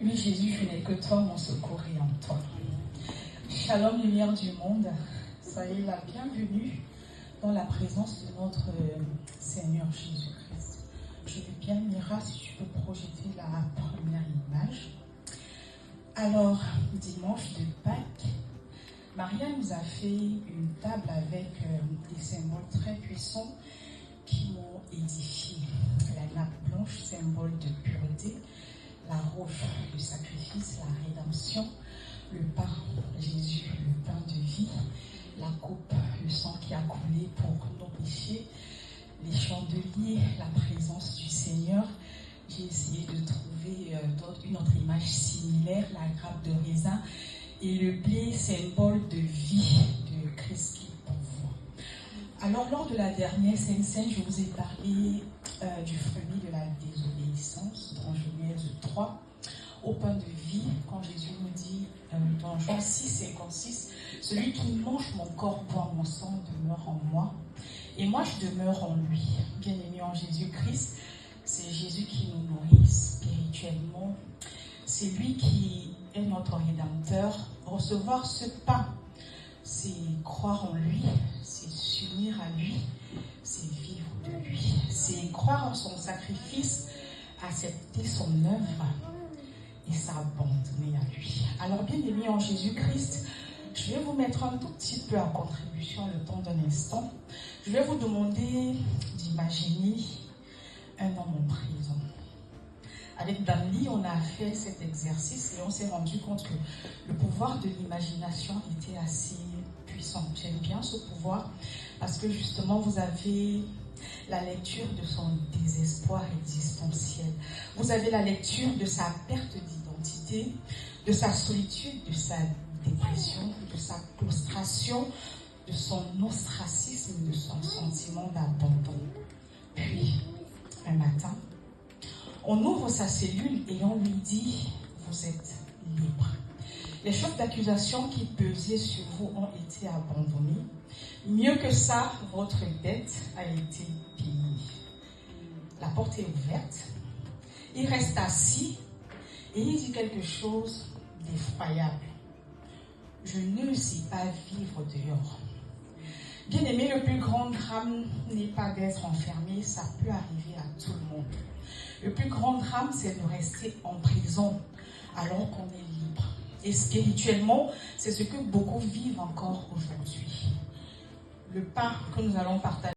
Oui, Jésus, je n'ai que toi, mon secours est en toi. Shalom, lumière du monde. Soyez la bienvenue dans la présence de notre Seigneur Jésus-Christ. Je veux bien, Mira, si tu peux projeter la première image. Alors, dimanche de Pâques, Maria nous a fait une table avec des symboles très puissants qui m'ont édifié. La nappe blanche, symbole de pureté. La roche, le sacrifice, la rédemption. Le pain, Jésus, le pain de vie. La coupe, le sang qui a coulé pour nos péchés. Les chandeliers, la présence du Seigneur. J'ai essayé de trouver une autre image similaire, la grappe de raisin. Et le blé, symbole de vie de Christ qui pourvoit. Alors, lors de la dernière Sainte-Seine, je vous ai parlé du fruit de la désobéissance dans Genèse 3, au pain de vie, quand Jésus nous dit dans Jean 6, 56, « Celui qui mange mon corps, boit mon sang, demeure en moi, et moi je demeure en lui. » Bien-aimé en Jésus-Christ, c'est Jésus qui nous nourrit spirituellement. C'est lui qui est notre Rédempteur. Recevoir ce pain, c'est croire en lui, c'est s'unir à lui, c'est vivre de lui. C'est croire en son sacrifice, accepter son œuvre et s'abandonner à lui. Alors, bien-aimés en Jésus-Christ, je vais vous mettre un tout petit peu en contribution le temps d'un instant. Je vais vous demander d'imaginer un homme en prison. Avec Damli, on a fait cet exercice et on s'est rendu compte que le pouvoir de l'imagination était assez puissant. J'aime bien ce pouvoir parce que justement, vous avez la lecture de son désespoir existentiel. Vous avez la lecture de sa perte d'identité, de sa solitude, de sa dépression, de sa prostration, de son ostracisme, de son sentiment d'abandon. Puis, un matin, on ouvre sa cellule et on lui dit « Vous êtes libre ». Les chefs d'accusation qui pesaient sur vous ont été abandonnés. Mieux que ça, votre dette a été payée. La porte est ouverte. Il reste assis et il dit quelque chose d'effroyable. « Je ne sais pas vivre dehors ». Bien aimé, le plus grand drame n'est pas d'être enfermé, ça peut arriver à tout le monde. Le plus grand drame, c'est de rester en prison alors qu'on est libre. Et spirituellement, c'est ce que beaucoup vivent encore aujourd'hui. Le pain que nous allons partager